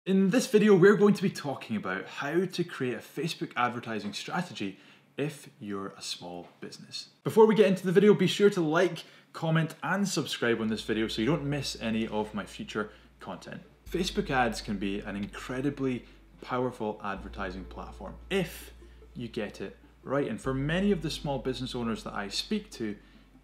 In this video, we're going to be talking about how to create a Facebook advertising strategy if you're a small business. Before we get into the video, be sure to like, comment, and subscribe on this video so you don't miss any of my future content. Facebook ads can be an incredibly powerful advertising platform if you get it right. And for many of the small business owners that I speak to,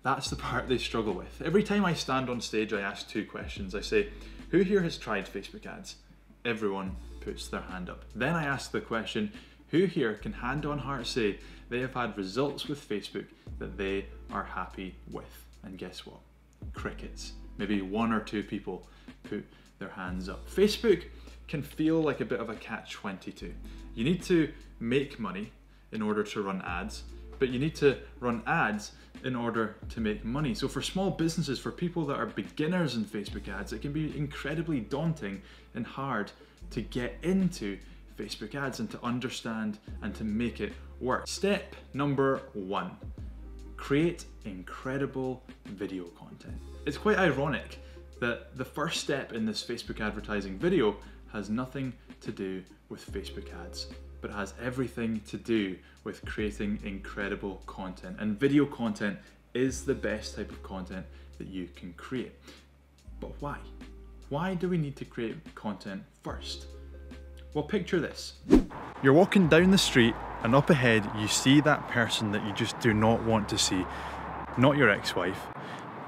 that's the part they struggle with. Every time I stand on stage, I ask two questions. I say, who here has tried Facebook ads? Everyone puts their hand up. Then I ask the question, who here can hand on heart say they have had results with Facebook that they are happy with? And guess what? Crickets. Maybe one or two people put their hands up. Facebook can feel like a bit of a catch-22. You need to make money in order to run ads, but you need to run ads in order to make money. So for small businesses, for people that are beginners in Facebook ads, it can be incredibly daunting and hard to get into Facebook ads and to understand and to make it work. Step number 1, create incredible video content. It's quite ironic that the first step in this Facebook advertising video has nothing to do with Facebook ads, but has everything to do with creating incredible content. And video content is the best type of content that you can create. But why? Why do we need to create content first? Well, picture this. You're walking down the street and up ahead you see that person that you just do not want to see. Not your ex-wife,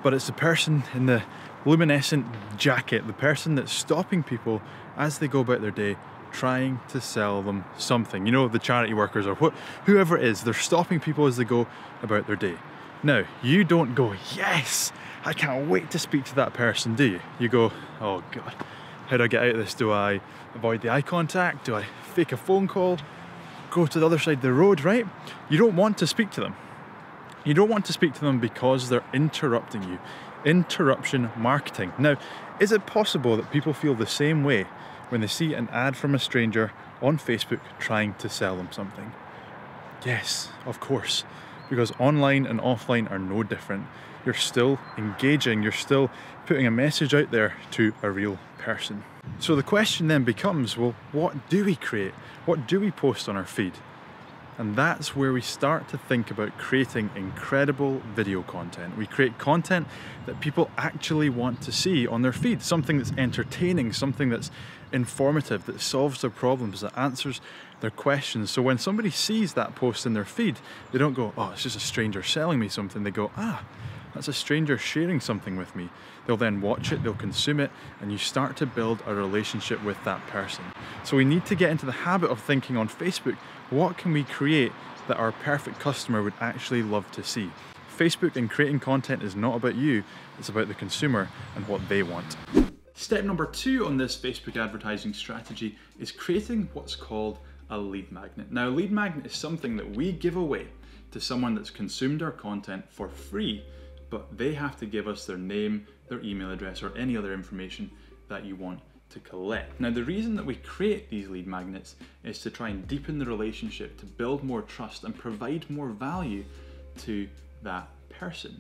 but it's the person in the luminescent jacket, the person that's stopping people as they go about their day, trying to sell them something. You know, the charity workers or whoever it is, they're stopping people as they go about their day. Now, you don't go, yes, I can't wait to speak to that person, do you? You go, oh God, how do I get out of this? Do I avoid the eye contact? Do I fake a phone call? Go to the other side of the road, right? You don't want to speak to them. You don't want to speak to them because they're interrupting you. Interruption marketing. Now, is it possible that people feel the same way when they see an ad from a stranger on Facebook trying to sell them something? Yes, of course, because online and offline are no different. You're still engaging, you're still putting a message out there to a real person. So the question then becomes, well, what do we create? What do we post on our feed? And that's where we start to think about creating incredible video content. We create content that people actually want to see on their feed, something that's entertaining, something that's informative, that solves their problems, that answers their questions. So when somebody sees that post in their feed, they don't go, oh, it's just a stranger selling me something. They go, ah, that's a stranger sharing something with me. They'll then watch it, they'll consume it, and you start to build a relationship with that person. So we need to get into the habit of thinking on Facebook, what can we create that our perfect customer would actually love to see? Facebook and creating content is not about you, it's about the consumer and what they want. Step number 2 on this Facebook advertising strategy is creating what's called a lead magnet. Now, a lead magnet is something that we give away to someone that's consumed our content for free, but they have to give us their name, their email address, or any other information that you want to collect. Now, the reason that we create these lead magnets is to try and deepen the relationship, to build more trust and provide more value to that person.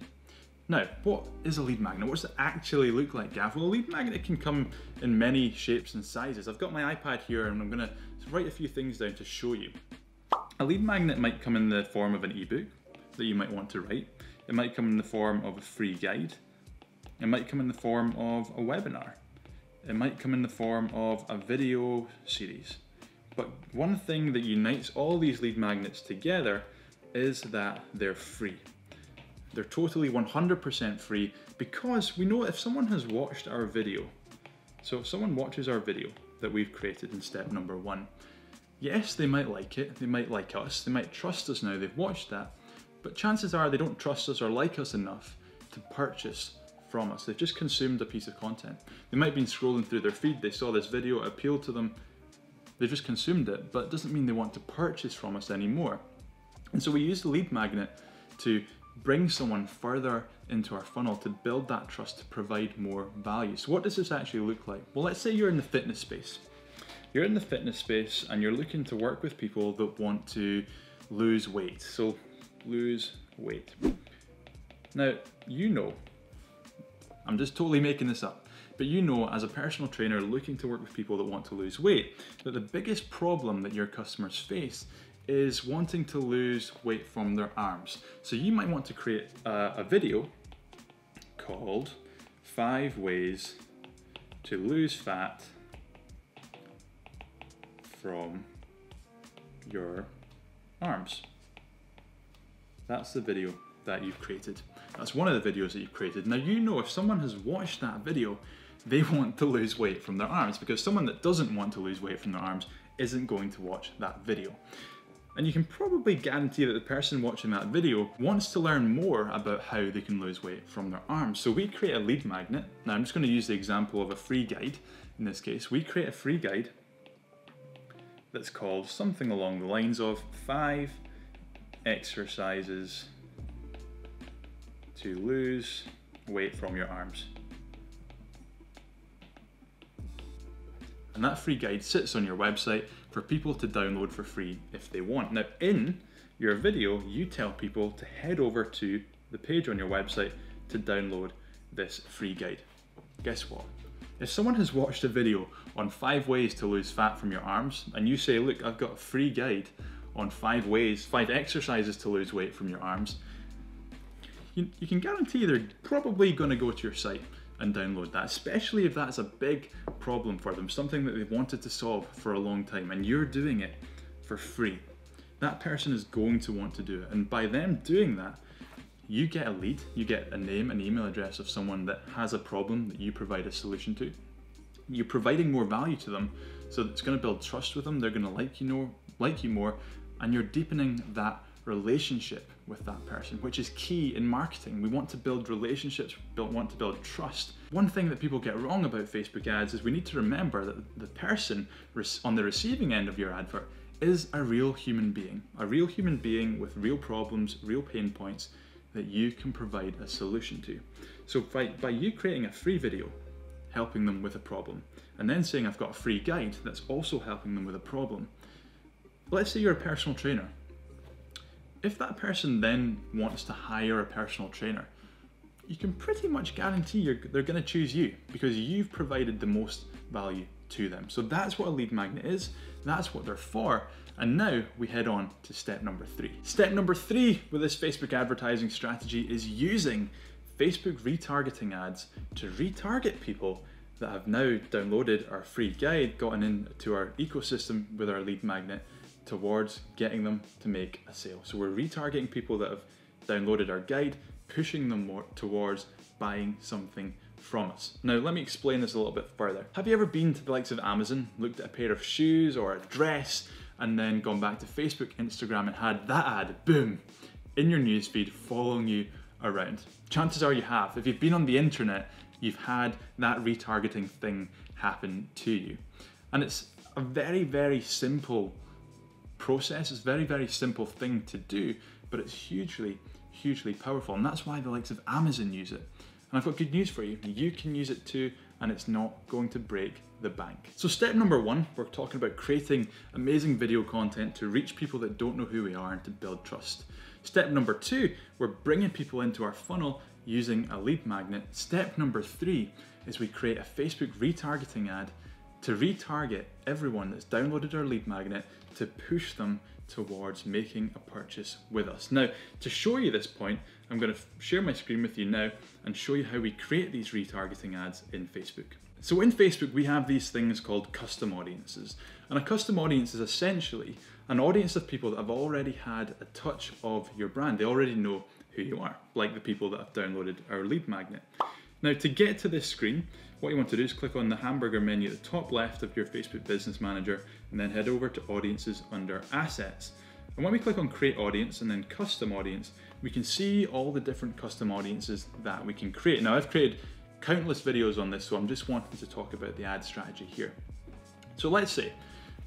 Now, what is a lead magnet? What does it actually look like, Gav? Well, a lead magnet can come in many shapes and sizes. I've got my iPad here and I'm gonna write a few things down to show you. A lead magnet might come in the form of an ebook that you might want to write. It might come in the form of a free guide. It might come in the form of a webinar. It might come in the form of a video series. But one thing that unites all these lead magnets together is that they're free. They're totally 100% free because we know if someone has watched our video, so if someone watches our video that we've created in step number 1, yes, they might like it, they might like us, they might trust us now they've watched that, but chances are they don't trust us or like us enough to purchase from us. They've just consumed a piece of content. They might have been scrolling through their feed, they saw this video, it appealed to them, they've just consumed it, but it doesn't mean they want to purchase from us anymore. And so we use the lead magnet to bring someone further into our funnel, to build that trust, to provide more value. So what does this actually look like? Well, let's say you're in the fitness space. You're in the fitness space and you're looking to work with people that want to lose weight. So lose weight. Now, you know, I'm just totally making this up, but you know, as a personal trainer looking to work with people that want to lose weight, that the biggest problem that your customers face is wanting to lose weight from their arms. So you might want to create a video called 5 Ways to Lose Fat from Your Arms. That's the video that you've created. That's one of the videos that you've created. Now you know if someone has watched that video, they want to lose weight from their arms, because someone that doesn't want to lose weight from their arms isn't going to watch that video. And you can probably guarantee that the person watching that video wants to learn more about how they can lose weight from their arms. So we create a lead magnet. Now I'm just going to use the example of a free guide. In this case, we create a free guide that's called something along the lines of 5 exercises to lose weight from your arms. And that free guide sits on your website for people to download for free if they want. Now in your video, you tell people to head over to the page on your website to download this free guide. Guess what? If someone has watched a video on 5 ways to lose fat from your arms, and you say, look, I've got a free guide on 5 exercises to lose weight from your arms, you can guarantee they're probably going to go to your site and download that, especially if that's a big problem for them, something that they've wanted to solve for a long time, and you're doing it for free. That person is going to want to do it, and by them doing that, you get a lead, you get a name and email address of someone that has a problem that you provide a solution to. You're providing more value to them, so it's going to build trust with them, they're going to like you more, and you're deepening that relationship with that person, which is key in marketing. We want to build relationships, want to build trust. One thing that people get wrong about Facebook ads is we need to remember that the person on the receiving end of your advert is a real human being with real problems, real pain points that you can provide a solution to. So by you creating a free video, helping them with a problem, and then saying I've got a free guide that's also helping them with a problem. Let's say you're a personal trainer. If that person then wants to hire a personal trainer, you can pretty much guarantee they're going to choose you because you've provided the most value to them. So that's what a lead magnet is, that's what they're for. And now we head on to step number 3. Step number 3 with this Facebook advertising strategy is using Facebook retargeting ads to retarget people that have now downloaded our free guide, gotten into our ecosystem with our lead magnet, towards getting them to make a sale. So we're retargeting people that have downloaded our guide, pushing them more towards buying something from us. Now let me explain this a little bit further. Have you ever been to the likes of Amazon, looked at a pair of shoes or a dress, and then gone back to Facebook, Instagram, and had that ad, boom, in your newsfeed following you around? Chances are you have. If you've been on the internet, you've had that retargeting thing happen to you. And it's a very, very simple process. It's a very, very simple thing to do, but it's hugely, hugely powerful. And that's why the likes of Amazon use it. And I've got good news for you. You can use it too, and it's not going to break the bank. So step number 1, we're talking about creating amazing video content to reach people that don't know who we are and to build trust. Step number 2, we're bringing people into our funnel using a lead magnet. Step number 3 is we create a Facebook retargeting ad to retarget everyone that's downloaded our lead magnet to push them towards making a purchase with us. Now, to show you this point, I'm going to share my screen with you now and show you how we create these retargeting ads in Facebook. So in Facebook, we have these things called custom audiences. And a custom audience is essentially an audience of people that have already had a touch of your brand. They already know who you are, like the people that have downloaded our lead magnet. Now, to get to this screen, what you want to do is click on the hamburger menu at the top left of your Facebook Business Manager and then head over to Audiences under Assets. And when we click on Create Audience and then Custom Audience, we can see all the different custom audiences that we can create. Now, I've created countless videos on this, so I'm just wanting to talk about the ad strategy here. So let's say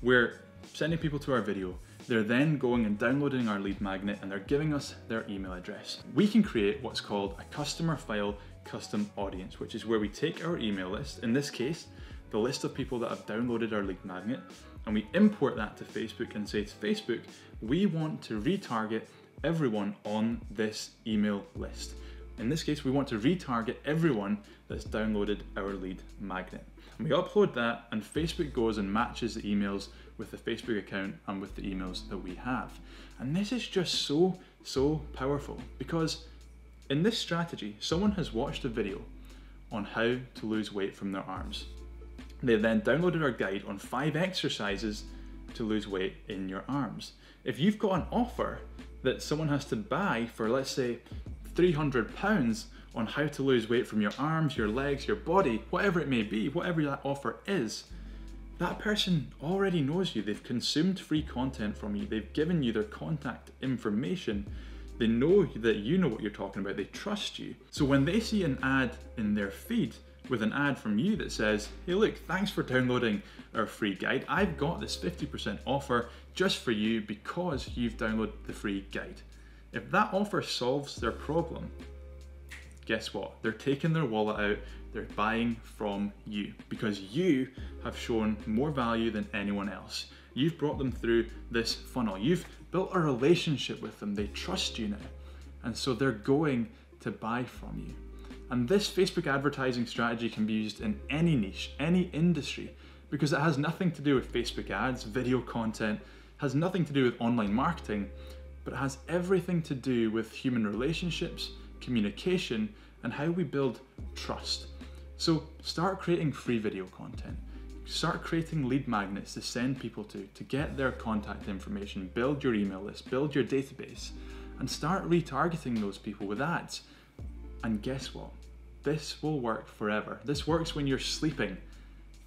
we're sending people to our video, they're then going and downloading our lead magnet and they're giving us their email address. We can create what's called a customer file custom audience, which is where we take our email list, in this case, the list of people that have downloaded our lead magnet, and we import that to Facebook and say to Facebook, we want to retarget everyone on this email list. In this case, we want to retarget everyone that's downloaded our lead magnet. And we upload that, and Facebook goes and matches the emails with the Facebook account and with the emails that we have. And this is just so powerful, because in this strategy, someone has watched a video on how to lose weight from their arms. They then downloaded our guide on 5 exercises to lose weight in your arms. If you've got an offer that someone has to buy for, let's say, £300 on how to lose weight from your arms, your legs, your body, whatever it may be, whatever that offer is, that person already knows you. They've consumed free content from you. They've given you their contact information. They know that you know what you're talking about. They trust you. So when they see an ad in their feed with an ad from you that says, hey look, thanks for downloading our free guide. I've got this 50% offer just for you because you've downloaded the free guide. If that offer solves their problem, guess what? They're taking their wallet out, they're buying from you because you have shown more value than anyone else. You've brought them through this funnel. You've built a relationship with them. They trust you now. And so they're going to buy from you. And this Facebook advertising strategy can be used in any niche, any industry, because it has nothing to do with Facebook ads, video content, has nothing to do with online marketing, but it has everything to do with human relationships, communication, and how we build trust. So start creating free video content. Start creating lead magnets to send people to get their contact information, build your email list, build your database, and start retargeting those people with ads. And guess what? This will work forever. This works when you're sleeping.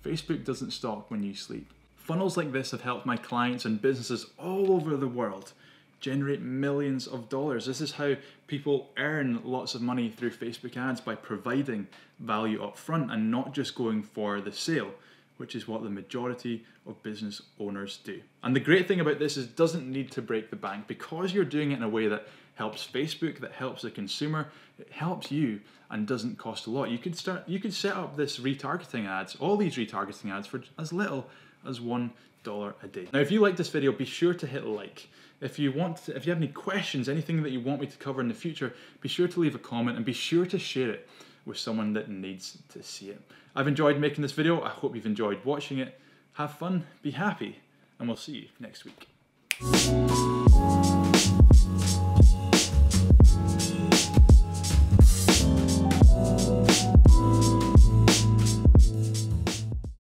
Facebook doesn't stop when you sleep. Funnels like this have helped my clients and businesses all over the world generate millions of dollars. This is how people earn lots of money through Facebook ads, by providing value up front and not just going for the sale, which is what the majority of business owners do. And the great thing about this is it doesn't need to break the bank, because you're doing it in a way that helps Facebook, that helps the consumer, it helps you and doesn't cost a lot. You could set up this retargeting ads, all these retargeting ads, for as little as $1 a day. Now, if you like this video, be sure to hit like. If you have any questions, anything that you want me to cover in the future, be sure to leave a comment and be sure to share it with someone that needs to see it. I've enjoyed making this video. I hope you've enjoyed watching it. Have fun, be happy, and we'll see you next week.